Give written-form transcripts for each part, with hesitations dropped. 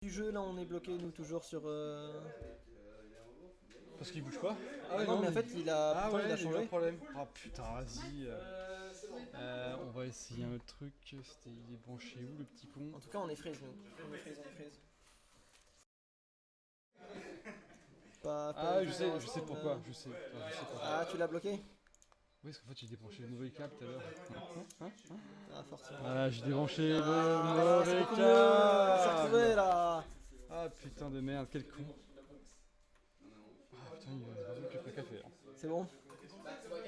Du jeu, là, on est bloqué, nous, toujours sur... Parce qu'il bouge pas. Ah ouais, non, mais en fait, il a, Ah pourtant, ouais, il a j'ai eu un changé. problème. Ah putain, vas-y. On va essayer un autre truc. C'était, il est branché où le petit con? En tout cas, on est freeze, nous. On est freeze, on est freeze. Pas Ah, je sais, évident à je ce sais moment. pourquoi. Je sais. Attends, je sais pourquoi. Ah, tu l'as bloqué? Oui, parce qu'en fait, j'ai débranché le mauvais câble tout à l'heure. Ah, forcément. Ah, j'ai débranché le Ah, c'est mauvais beaucoup mieux. On s'est retrouvé, câble. là. Ah putain de merde, quel con. Ah putain, il va besoin que je café. Hein. C'est bon?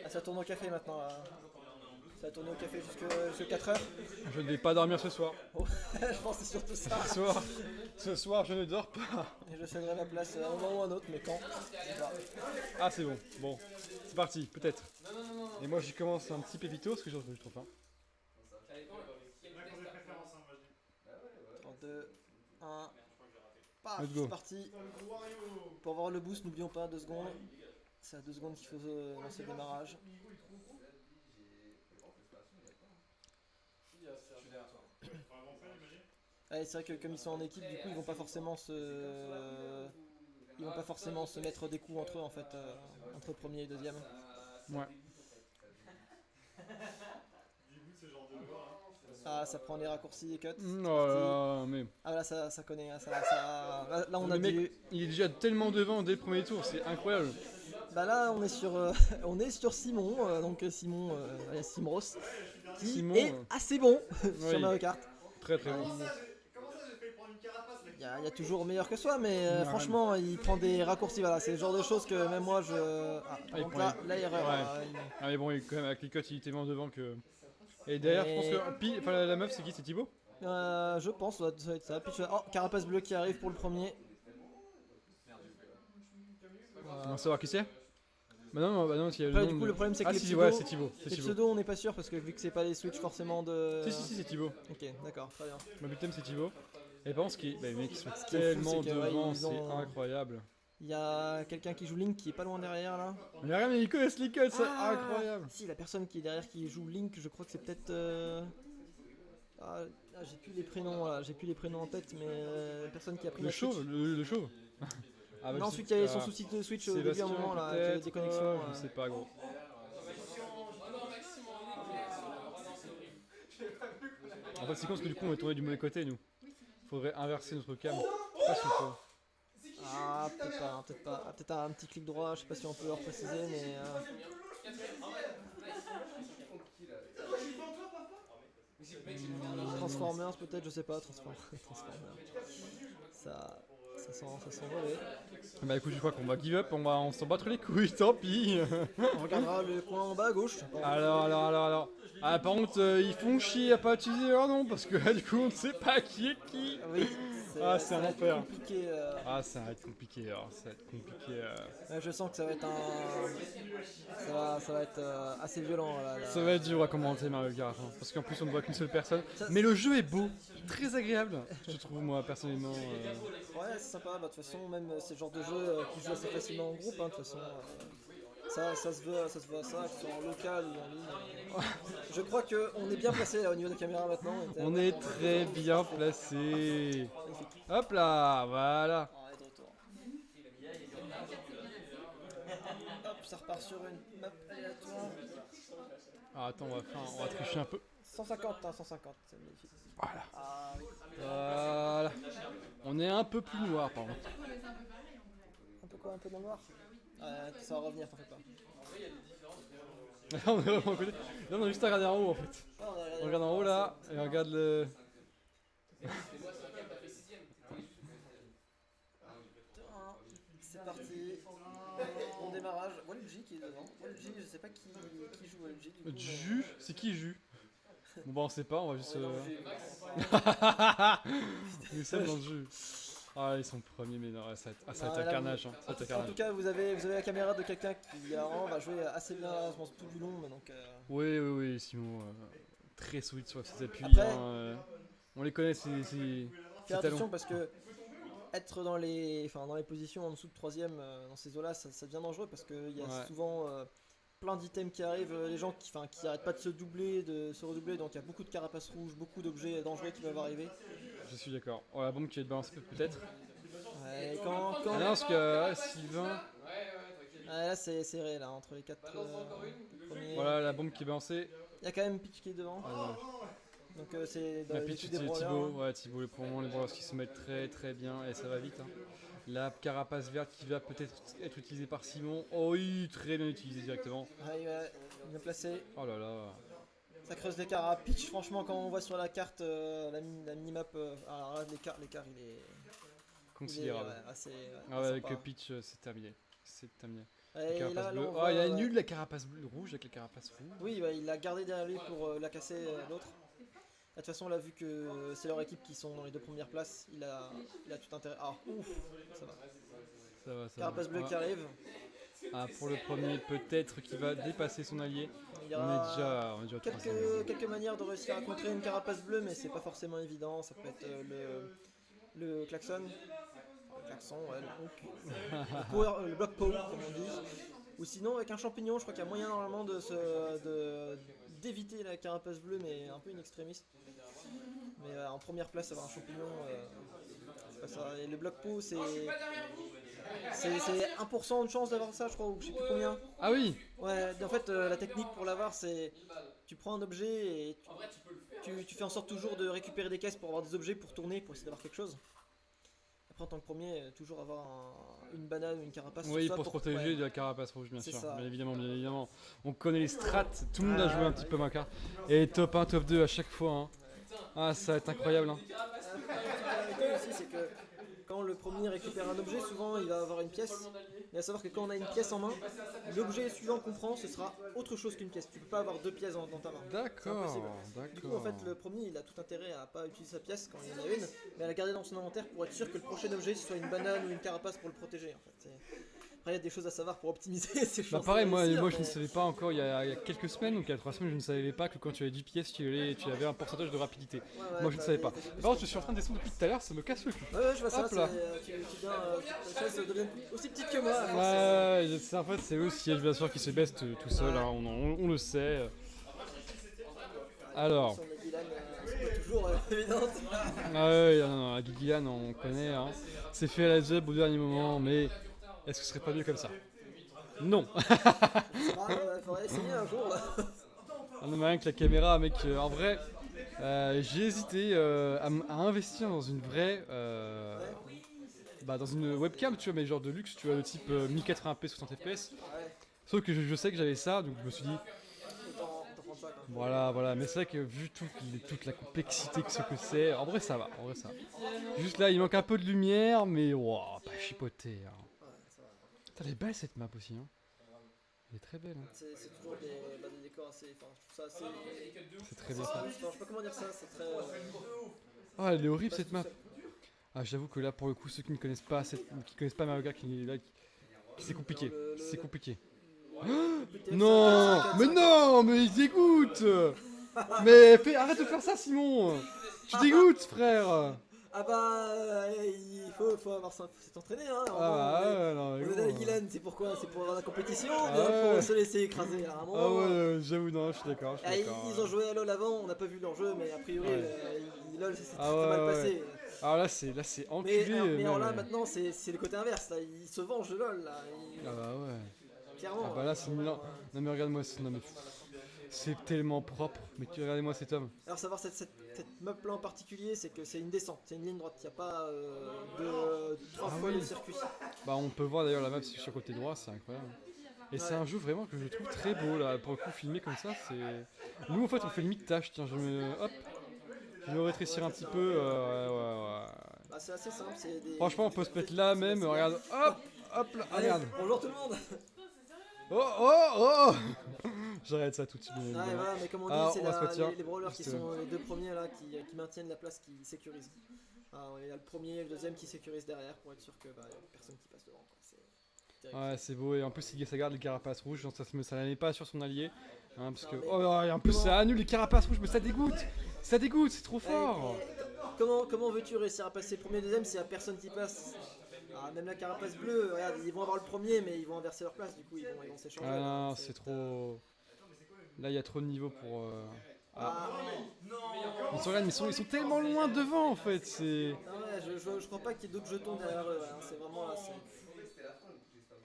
Ah, ça tourne au café, maintenant, là. Ça va tourner au café jusque 4h. Je ne vais pas dormir ce soir. Oh, je pense que c'est surtout ça. Ce soir, je ne dors pas. Et je céderai ma place à un moment ou à un autre, mais quand? Je sais pas. Ah, c'est bon. Bon, c'est parti, peut-être. Et moi, j'y commence un petit pépito parce que j'ai trop faim. 3, 2, 1. Paf, Let's go. c'est parti. Pour avoir le boost, n'oublions pas 2 secondes. C'est à 2 secondes qu'il faut lancer le démarrage. Ouais, c'est vrai que comme ils sont en équipe, du coup, ils vont pas forcément se mettre des coups entre eux en fait, entre premier et deuxième. Ouais. Ah, ça prend les raccourcis et cut. C'est Oh parti. là, mais. Ah là, ça connaît. Hein, là, on Le a mec, du. il est déjà tellement devant dès le premier tour, c'est incroyable. Bah là, on est sur, on est sur Simon, donc Simon, alias Simros, qui Simon, est assez bon sur oui. Mario Kart. Très très bon. Il y a toujours meilleur que soi, mais Ouais. franchement, il prend des raccourcis. Voilà, c'est le genre de choses que même moi je. Ah, par il contre, prend là, erreur. Ouais. Ah mais bon, quand même, avec les cotes, il est tellement devant que. Et d'ailleurs, je pense que enfin, la meuf, c'est qui? C'est Thibaut? Je pense, ça doit être ça. Puis oh, Carapace bleu qui arrive pour le premier. On va savoir qui c'est? Bah non, s'il y a le Après, nom du coup, de- le problème, c'est que Ah les si, pseudos, ouais, c'est Thibaut. C'est les Thibaut. pseudos, on n'est pas sûr parce que vu que c'est pas les switch forcément de. Si, c'est Thibaut. Ok, d'accord, très bien. Ma butem, c'est Thibaut. Et par contre, les mecs, ils sont Ce qui est fou, tellement c'est que, ouais, devant, ils c'est ont- incroyable. Il y a quelqu'un qui joue Link qui est pas loin derrière là. Mais regarde, mais ils connaissent les codes, c'est Ah incroyable. Si, la personne qui est derrière qui joue Link, je crois que c'est peut-être. J'ai plus les prénoms, voilà, j'ai plus les prénoms en tête, mais la personne qui a pris Le la chauve, Switch. le chauve. Ah, bah, Non, je celui sais qui avait pas. son souci de Switch au début à un Sébastien, moment là, qui avait peut-être, des connexions. je sais pas, gros. En fait, c'est con parce que du coup, on est tourné du mauvais côté, nous. Faudrait inverser notre cam. Je sais pas si on peut. Ah, peut-être pas, hein, peut-être pas. Ah, peut-être un petit clic droit, je sais pas si on peut leur préciser, mais. Transformers peut-être, je sais pas, Transformers. Ça sent voler. Bah écoute, je crois qu'on va give up, on s'en battre les couilles, tant pis. On regardera le coin en bas à gauche. Alors. Ah, par contre, ils font chier à pas utiliser leur nom parce que là, du coup, on ne sait pas qui est qui. Oui, Ah, ça c'est un va être enfer. compliqué. Ah, ça va être compliqué, alors. Ça va être compliqué. Ouais, je sens que ça va être ça va être assez violent là. Ça va être dur à commenter Mario Kart, hein, parce qu'en plus, on ne voit qu'une seule personne. Ça- Mais le jeu est beau, très agréable, je trouve, moi, personnellement. Ouais, c'est sympa. Bah, de toute façon, même c'est le genre de jeu qui joue assez facilement en groupe. Hein, de toute façon, ça se veut à ça, que ce soit en local ou en ligne. Je crois qu'on est bien placé là, au niveau des caméras maintenant. On est très bien placé. Magnifique. Hop là, voilà. On est de retour. Hop, ça repart sur une map aléatoire. Ah, attends, on va tricher un peu. 150, hein, 150, c'est magnifique. Voilà. Ah oui. Voilà. On est un peu plus noir, par contre. Un peu quoi, un peu dans le noir. Ça va revenir, t'en fais pas. On est vraiment à côté. Non, on a juste à regarder en haut, en fait. Ah, On regarde en haut là, et on regarde le. C'est parti. Bon démarrage. Waluigi qui est devant. Waluigi, je sais pas qui joue Waluigi. Du coup, Jus, c'est qui Jus? Bon, bah, on sait pas, on va juste. Nous sommes dans le jeu. Ah, ils sont premiers, mais non, ça va être un là, carnage. Hein. Ça va être un En carnage. tout cas, vous avez la caméra de quelqu'un qui vraiment va jouer assez bien, je pense, tout du long. Mais donc, Oui, Simon. Très solide sur ses appuis. Après- Hein, on les connaît, c'est fais attention talons. parce que être dans les positions en dessous de troisième dans ces eaux-là, ça devient dangereux parce qu'il y a Ouais. souvent plein d'items qui arrivent, les gens qui arrêtent pas de se doubler, de se redoubler, donc il y a beaucoup de carapaces rouges, beaucoup d'objets dangereux qui peuvent arriver. je suis d'accord. Oh, la bombe qui va être balancée peut-être. Ouais, Ah non, parce que Sylvain. là c'est serré là, entre les 4 premiers. Voilà la bombe qui est balancée. Il y a quand même Peach qui est devant. Ah, Donc c'est la les pitch coups c'est des brawlers. Thibaut. Ouais, Thibaut, pour le moment, les brawlers qui se mettent très très bien et ça va vite. Hein. La carapace verte qui va peut-être être utilisée par Simon. Oh oui, très bien utilisée directement. Ouais, bien placé. Oh là là. Ça creuse l'écart à Peach, franchement, quand on voit sur la carte la minimap, alors là, l'écart il est Considérable. assez. Ah ouais, avec sympa. Peach, c'est terminé. C'est terminé. Et Carapace là, bleue. on Oh, voit, il a nul la carapace rouge avec la carapace rouge. Oui, ouais, il l'a gardé derrière lui pour la casser l'autre. De toute façon, on l'a vu que c'est leur équipe qui sont dans les 2 premières places. Il a tout intérêt. Ah, ouf, ça va. Ça va, ça Carapace va. bleue qui arrive. Ah, pour le premier, peut-être qu'il va dépasser son allié. Il y On aura est déjà au troisième. quelques manières de réussir à contrer une carapace bleue, mais c'est pas forcément évident. Ça peut être le klaxon. Le klaxon, ouais, le block power, comme on dit. Ou sinon, avec un champignon, je crois qu'il y a moyen normalement d'éviter la carapace bleue, mais un peu une extrémiste. Mais en première place, avoir un champignon, c'est pas ça. Et le block pow, c'est 1% de chance d'avoir ça, je crois, ou je sais plus combien. Ah oui. Ouais, en fait, la technique pour l'avoir, c'est tu prends un objet et tu fais en sorte toujours de récupérer des caisses pour avoir des objets pour tourner, pour essayer d'avoir quelque chose. Après, en tant que premier, toujours avoir une banane ou une carapace. Oui, sur soi pour se protéger ouais. de la carapace rouge, bien C'est sûr. ça. Bien évidemment, bien évidemment. On connaît les strats, tout le monde a joué un petit peu ma carte. Et top 1, top 2 à chaque fois. Hein. Ah, ça va être incroyable. Hein. La particularité aussi, c'est que quand le premier récupère un objet, souvent il va avoir une pièce. Mais à savoir que quand on a une pièce en main, l'objet suivant qu'on prend, ce sera autre chose qu'une pièce. Tu peux pas avoir 2 pièces dans ta main. D'accord, Du coup, en fait, le premier, il a tout intérêt à pas utiliser sa pièce quand il y en a une, mais à la garder dans son inventaire pour être sûr que le prochain objet ce soit une banane ou une carapace pour le protéger. En fait. Après, il y a des choses à savoir pour optimiser ces choses. Bah pareil, moi je ne savais pas encore il y a quelques semaines, donc il y a 3 semaines, je ne savais pas que quand tu avais 10 pièces, tu avais un pourcentage de rapidité. Ouais, Moi je ne savais pas. Par contre, je suis en train de descendre depuis tout à l'heure, ça me casse le cul. Ouais, je vois ça, Hop là. ta chaise devient aussi petite que moi. Ouais, en fait, c'est eux le siège, bien sûr, qui se baisse tout seul, hein, on le sait. Alors. C'est pas toujours évidente. Ah ouais, non, la Guiguilan, on connaît. Hein. C'est fait à la jab au dernier moment, mais est-ce que ce serait pas mieux comme ça? Non. Il faudrait essayer un jour. On a rien que la caméra, mec. En vrai, j'ai hésité à investir dans une vraie. Dans une webcam, tu vois, mais genre de luxe, tu vois, de type 1080p 60 fps. Sauf que je sais que j'avais ça, donc je me suis dit. Voilà, mais c'est vrai que vu toute la complexité que ce que c'est, en vrai ça va, Juste là, il manque un peu de lumière, mais wow, pas chipoté. Hein. Putain, elle est belle cette map aussi, hein. Elle est très belle. Hein. C'est toujours des décors assez. Enfin, je trouve ça assez. C'est très bien ça. Je sais pas comment dire ça, c'est très. Oh, elle est horrible cette map. Ah, j'avoue que là, pour le coup, ceux qui ne connaissent pas, Mario Kart, c'est compliqué. C'est compliqué. Non, mais il dégoûte. Mais arrête de faire ça, Simon. Tu dégoûtes, frère. Ah bah, il faut avoir ça, faut s'entraîner hein. Non, on est dans la Guilan, c'est pourquoi? C'est pour avoir la compétition ou bien ouais. pour se laisser écraser à un moment. Ah ouais, j'avoue, non, je suis d'accord. Ils ont joué à LoL avant, on n'a pas vu leur jeu, mais a priori, LoL c'est très mal passé. Alors là, c'est enculé. Mais alors là, maintenant, c'est le côté inverse, là. Ils se vengent de LoL, là. Ah bah ouais. Clairement. Ah bah là, c'est Milan. Non mais regarde-moi, c'est tellement propre. Mais regardez-moi cet homme. Alors savoir cette map là en particulier, c'est que c'est une descente, c'est une ligne droite, il n'y a pas de 3 fois le circuit. Bah on peut voir d'ailleurs la map sur le côté droit, c'est incroyable. Et c'est un jeu vraiment que je trouve très beau là, pour le coup filmé comme ça, c'est... Nous en fait on fait limite tâche, tiens je vais me rétrécir un petit peu, ouais. Bah c'est assez simple, franchement on peut se mettre là même, regarde, hop là, regarde. Bonjour tout le monde. Oh J'arrête ça tout de suite. Voilà, mais comme on dit, c'est les brawlers qui sont les 2 premiers là qui maintiennent la place, qui sécurisent. Il y a le premier et le deuxième qui sécurisent derrière pour être sûr que y a personne qui passe devant. Ouais, c'est beau, et en plus ça garde les carapaces rouges, ça n'allait pas sur son allié. Hein, parce que... et en plus ça annule les carapaces rouges, mais ça dégoûte, c'est trop fort. Comment veux-tu réussir à passer premier et deuxième s'il n'y a personne qui passe? Même la carapace bleue, regarde, ils vont avoir le premier, mais ils vont inverser leur place, du coup ils vont s'échanger. Ah non, c'est trop... Là il y a trop de niveaux pour... Ah, On se regarde, mais ils sont tellement loin devant en fait. C'est non, ouais, je crois pas qu'il y ait d'autres jetons derrière eux. Hein. C'est vraiment là.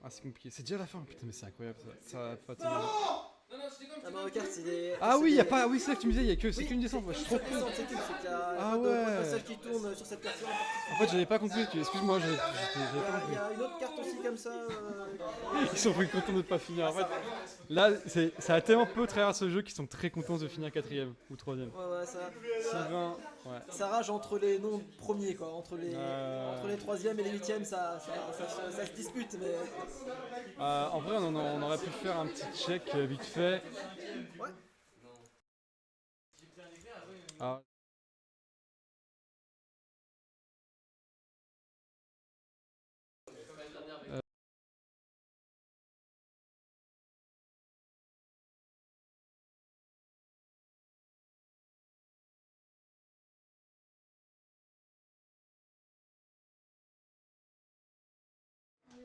ah, c'est compliqué. C'est déjà la fin. Putain, mais c'est incroyable ça. Ça va pas tenir. Ah, Mario Kart, c'est des. Ah c'est oui, y a des- pas. Oui, c'est ça que tu me disais. C'est Oui, qu'une descente. Ouais, je suis trop une seule con. descente, c'est tout. C'est qu'il y a Ah pas de ouais. passage qui tourne sur cette carte-là. En fait, j'avais pas compris. Excuse-moi, j'avais Il y pas a, compris. il y a une autre carte aussi comme ça. Ils sont très contents de ne pas finir. En fait, là, ça a tellement peu travers ce jeu qu'ils sont très contents de finir 4ème ou 3ème. Ouais, ça. Sylvain, ouais. Ça rage entre les noms premiers, quoi. Entre les 3e et les 8e, ça se dispute. Mais. En vrai, on aurait pu faire un petit check vite fait. Ouais. Ah.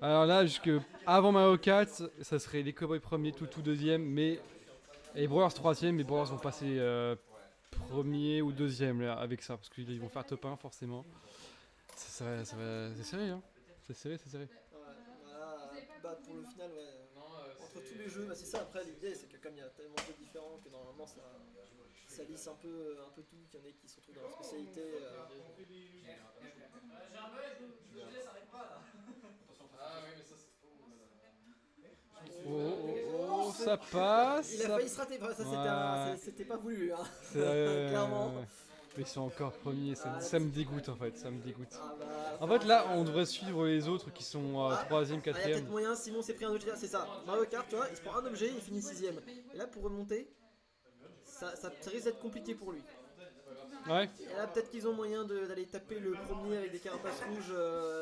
Alors là, jusque avant Mario Kart, ça serait les Cowboys premiers, tout deuxième, mais et Brawlers troisième, mais Brawlers vont passer premier ou deuxième là, avec ça, parce qu'ils vont faire top 1 forcément. C'est serré, hein. C'est serré. Ouais, voilà, bah, pour le final, ouais. Entre tous les jeux, bah, c'est ça. Après, l'idée, c'est que comme il y a tellement de jeux différents, que normalement ça lisse un peu tout, qu'il y en ait qui se retrouvent dans leur spécialité. Oh, ça passe. Il a failli se rater, ça Ouais. c'était pas voulu, hein. C'est, Clairement. Mais ils sont encore premiers, Ah, ça me dégoûte en fait, ça me dégoûte. Ah, bah, En fait là, on devrait suivre les autres qui sont troisième, il y a peut-être quatrième. moyen, Simon s'est pris un objet, c'est ça. Mario Kart, tu vois, il se prend un objet, il finit 6ème. Et là, pour remonter, ça risque d'être compliqué pour lui. Ouais. Et là, peut-être qu'ils ont moyen d'aller taper le premier avec des carapaces rouges,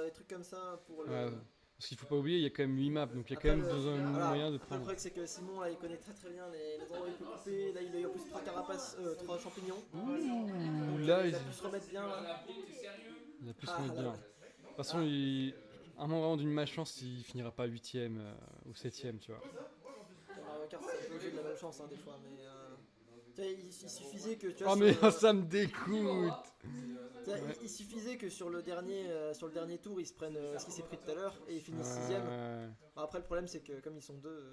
des trucs comme ça. Pour le... Ouais. Parce qu'il faut pas oublier, il y a quand même 8 maps, donc il y a Après, quand même besoin voilà. moyen de Après, le prendre. truc, c'est que Simon, là, il connaît très bien les endroits où il peut couper. Là, il a eu en plus 3 carapaces, 3 champignons. Ouh, Donc, là, il a pu se remettre bien. Là. il a pu se Ah, mettre là, bien. ouais. De toute façon, à un moment vraiment d'une malchance, il finira pas 8ème ou 7ème, tu vois. Mario Kart, c'est un peu le jeu de la malchance, hein, des fois. Mais tu vois, il suffisait que. Tu vois, Oh mais ça me dégoûte. il suffisait que sur le dernier tour, ils se prennent ce qu'il s'est pris tout à l'heure et ils finissent 6ème. Bon, après, le problème, c'est que comme ils sont deux,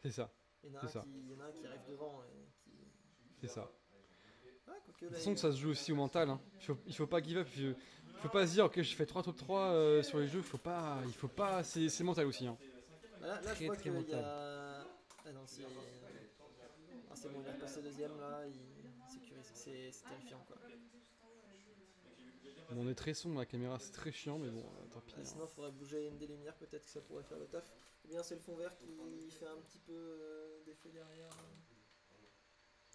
C'est ça, il y en a c'est ça. il y en a un qui arrive devant et qui. c'est ça. Ah, quoique, De là, toute façon, ça se joue aussi au mental. Hein. Il faut pas give up. Il faut pas se dire, ok, je fais 3 top 3 sur les jeux. Il faut pas. C'est mental aussi. Hein. Là, je Très, crois très qu'il y mental. a. Ah non, c'est bon, il est repassé deuxième là, il sécurise. C'est terrifiant quoi. Bon, on est très sombre, la caméra, c'est très chiant, mais bon, tant pis. Ah, Hein. sinon, il faudrait bouger une des lumières, peut-être que ça pourrait faire le taf. Ou bien c'est le fond vert qui fait un petit peu d'effet derrière.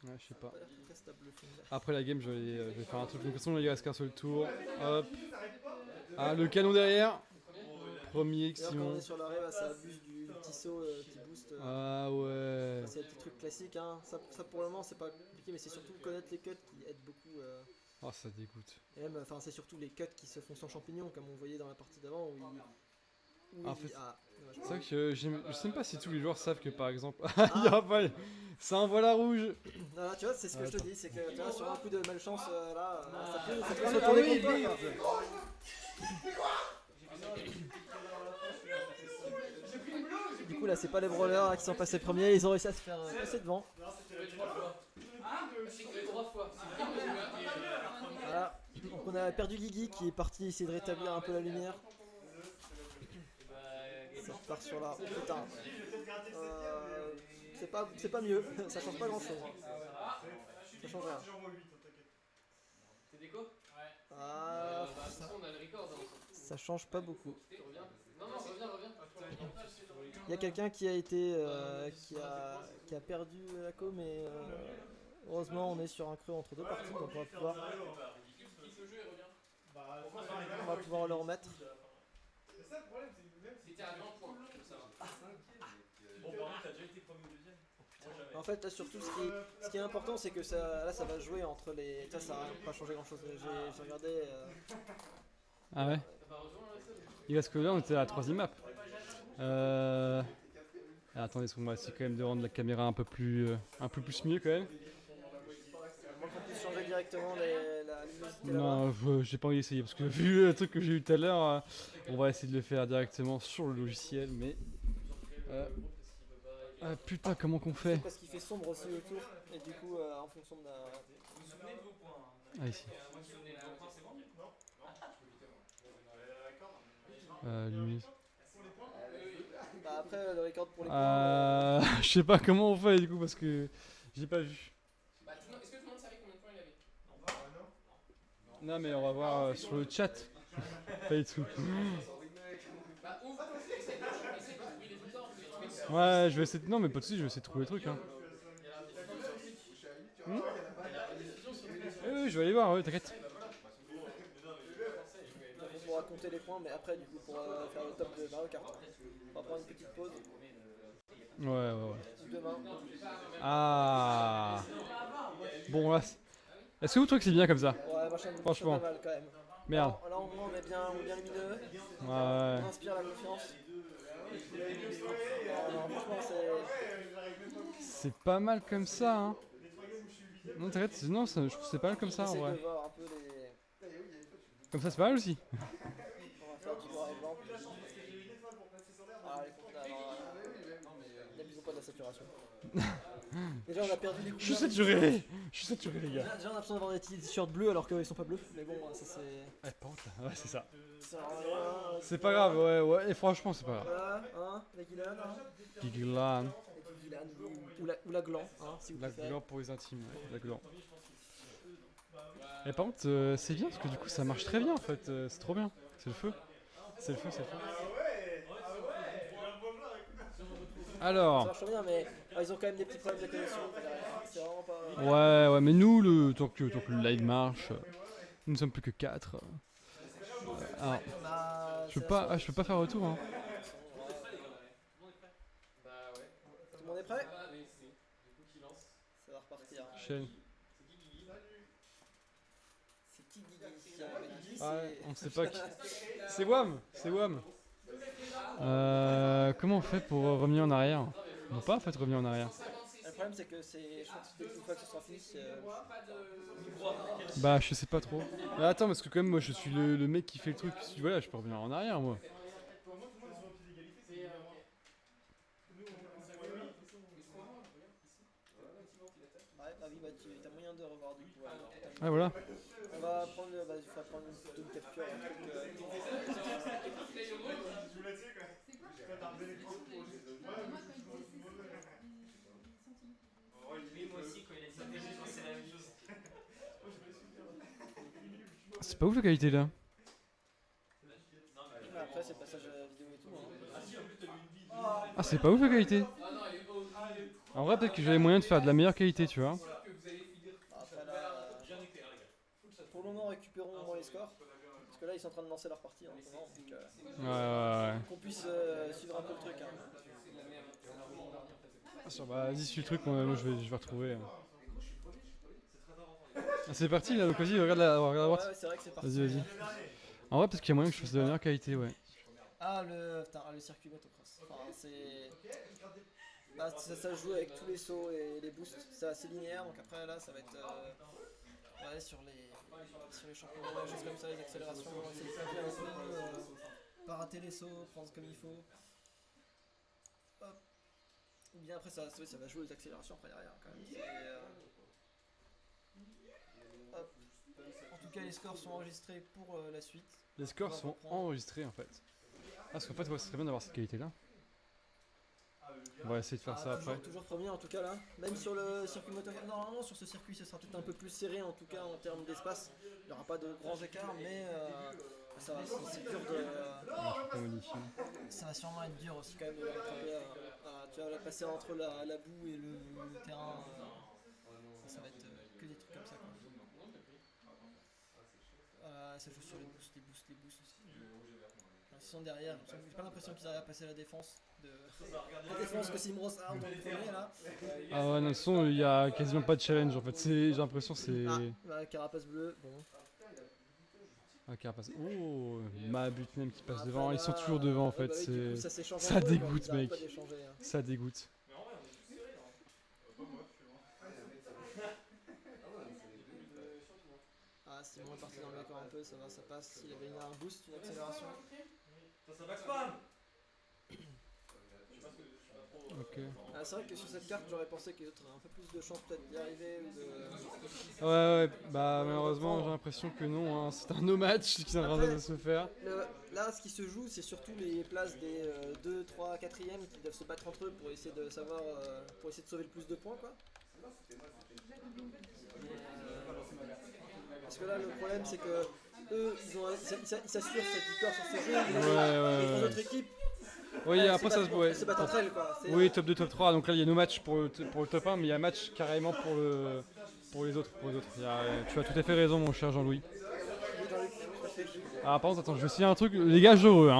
Ouais, je sais Ça a pas. l'air très stable le fond vert. Après la game, je vais faire un truc. De toute façon, il reste qu'un seul tour. Hop. Ah, le canon derrière. Premier, D'ailleurs, quand on Simon. est sur l'arrêt, bah, ça abuse du petit saut qui booste. Ah ouais. C'est le petit truc classique. Hein. Ça, pour le moment, c'est pas compliqué, mais c'est surtout connaître les cuts qui aident beaucoup. Oh, ça dégoûte. Et même, enfin, c'est surtout les cuts qui se font sans champignons, comme on voyait dans la partie d'avant. En fait, dommage. c'est vrai que je sais même pas si tous les joueurs savent que par exemple. Il y a pas. Ça envoie la rouge. Voilà, tu vois, c'est ce que je te dis, c'est que tu vois, sur un coup de malchance, là, ça peut se Ah retourner oui, contre oui. toi. Du coup, là, c'est pas les brawlers là, qui sont passés premiers, ils ont réussi à se faire passer devant. Voilà. Donc, on a perdu Guigui qui est parti essayer de rétablir un peu la lumière. Ça repart sur là. Putain. C'est pas mieux, ça change pas grand chose. Ça change rien. Ah, ça change pas beaucoup. Il y a quelqu'un qui a été qui a perdu la co, mais heureusement on est sur un creux entre deux parties, donc on va pouvoir le remettre. En fait, là, surtout, ce qui est important, c'est que là, ça va jouer entre les. Ça va pas changer grand chose. J'ai regardé. Ah ouais. Et parce que là, on était à la 3ème map. Attendez, on va essayer quand même de rendre la caméra un peu plus mieux quand même. directement la luminosité là-bas. Non, j'ai pas envie d'essayer parce que vu le truc que j'ai eu tout à l'heure, on va essayer de le faire directement sur le logiciel, mais. Ah putain, comment qu'on fait? Parce qu'il fait sombre aussi autour, et du coup, en fonction de la. Ah, ici. Lumière. Bah, après, le record pour les points. Je sais pas comment on fait du coup parce que j'ai pas vu. Est-ce que tout le monde savait combien de points il avait? Non, mais on va voir sur le chat. Pas du tout. Bah, ouvre, essaye de trouver les résultats. Ouais, je vais essayer. Non, mais pas de soucis, je vais essayer de trouver le truc. Hein. Oui, je vais aller voir, ouais, t'inquiète. On pourra compter les points, mais après, du coup, pour faire le top de Mario Kart. On va prendre une petite pause. Ouais. Demain. Ah. Bon, là. Est-ce que vous trouvez que c'est bien comme ça? Ouais, machin, Franchement. pas mal quand même. Merde. Là, au moins, on est bien lumineux. Ouais. On inspire la confiance. Non, franchement, c'est. C'est pas mal comme ça, hein. Non, t'arrêtes, non, je trouve que c'est pas mal comme ça en J'essaie vrai. de voir un peu les. Comme ça, c'est pas mal aussi. On va faire du noir et blanc. Ah, les couleurs, alors, n'abusons pas de la saturation. Déjà, on a perdu les couleurs. Je suis saturé, les gars. Déjà, on a l'impression d'avoir des t-shirts bleus alors qu'ils sont pas bleus. Mais bon, ça c'est. Ouais, par contre, ouais, c'est ça. Ça sert à rien. C'est pas grave, ouais, et franchement, c'est pas grave. Voilà, hein, la guilane, hein. Giglan. La guilane, ou la gland, hein, si vous La préférez. gland pour les intimes, ouais, la gland. Et par contre, c'est bien parce que du coup, ça marche très bien en fait. C'est trop bien. C'est le feu. C'est le feu. Ça Alors. marche bien, mais ils ont quand même des petits problèmes de connexion. C'est vraiment pas. Ouais, mais nous, tant que le live marche, nous ne sommes plus que 4. Alors, Bah, je peux pas faire retour. Hein. Tout le monde est prêt? Ça va repartir. Chaîne. C'est qui Guigui? Ouais, on sait pas qui. C'est Wam. Comment on fait pour revenir en arrière? On peut pas en fait revenir en arrière. Le problème, c'est que je crois que une fois que ce sera fini, Bah, je sais pas trop. Mais attends, parce que quand même, moi je suis le mec qui fait le truc. Voilà, je peux revenir en arrière moi. Ouais, bah oui, bah t'as moyen de revoir du coup. Ah, voilà. On va prendre, il faudra prendre une photo de capture. C'est pas ouf la qualité là. Mais après, c'est passage vidéo et tout. Hein. Ah, c'est pas ouf la qualité. En vrai, peut-être que j'avais moyen de faire de la meilleure qualité, tu vois. Après, là, pour le moment, récupérons au moins les scores. Parce que là, ils sont en train de lancer leur partie en ce moment. Donc, Ouais. qu'on puisse suivre un peu le truc. Hein. Bah, vas-y, suis le truc, moi je vais retrouver. Ah, c'est parti là, donc vas-y, regarde à droite. Ouais, c'est vrai que c'est parti. Vas-y. En vrai, peut-être qu'il y a moyen que je fasse de la meilleure qualité, ouais. Ah, le circuit motocross. Enfin, c'est. Bah, ça joue avec tous les sauts et les boosts. C'est assez linéaire, donc après là, ça va être. Ouais, sur les championnats, des choses comme ça, les accélérations, essayer de faire un peu. Pas rater les sauts, prendre comme il faut. Hop. Ou bien après, ça va jouer les accélérations après derrière quand même. Hop. En tout cas, les scores sont enregistrés pour la suite. Les scores sont enregistrés en fait. Ah, parce qu'en fait, ouais, c'est très bien d'avoir cette qualité là. On va essayer de faire ça après. Toujours premier en tout cas là. Même sur le circuit motocross. Normalement, sur ce circuit, ce sera peut-être un peu plus serré en tout cas en termes d'espace. Il n'y aura pas de grands écarts, mais ça va, c'est dur de. Ça va sûrement être dur aussi quand même de le rattraper. Tu vas la passer entre la boue et le terrain. Ça va être que des trucs comme ça. Ça joue sur les boosts aussi. Ils sont derrière, j'ai pas l'impression qu'ils arrivent à passer la défense. La défense que Simros a en premier là. Ah ouais, non, de toute façon, il y a quasiment pas de challenge en fait. J'ai l'impression que c'est. Ah, carapace bleue, bon. Ah, Carapace. Oh, ma Butnem qui passe devant. Ils sont toujours devant en fait. Bah oui, coup, ça dégoûte, mec. Ça dégoûte. Simon est parti dans le décor un peu, ça va, ça passe. Il avait un boost, une accélération. Ça backspam. Ok. C'est vrai que sur cette carte, j'aurais pensé que les autres auraient un peu plus de chance peut-être d'y arriver ou de. Ouais, bah malheureusement, j'ai l'impression que non, hein. C'est un no match qui est en train de se faire. Là, ce qui se joue, c'est surtout les places des 2, 3, 4e qui doivent se battre entre eux pour essayer de savoir, pour essayer de sauver le plus de points, quoi. Parce que là, le problème, c'est que eux, ils s'assurent cette victoire sur ce jeu. Les trois autres équipes. Oui, après ça se se battent entre elles, quoi. Oui, top 2, top 3. Donc là, il y a nos matchs pour le top 1, mais il y a un match carrément pour les autres. Tu as tout à fait raison, mon cher Jean-Louis. Oui, Jean-Luc, tout à fait. Ah, par contre, attends, je vais essayer un truc. Les gars, je veux, hein.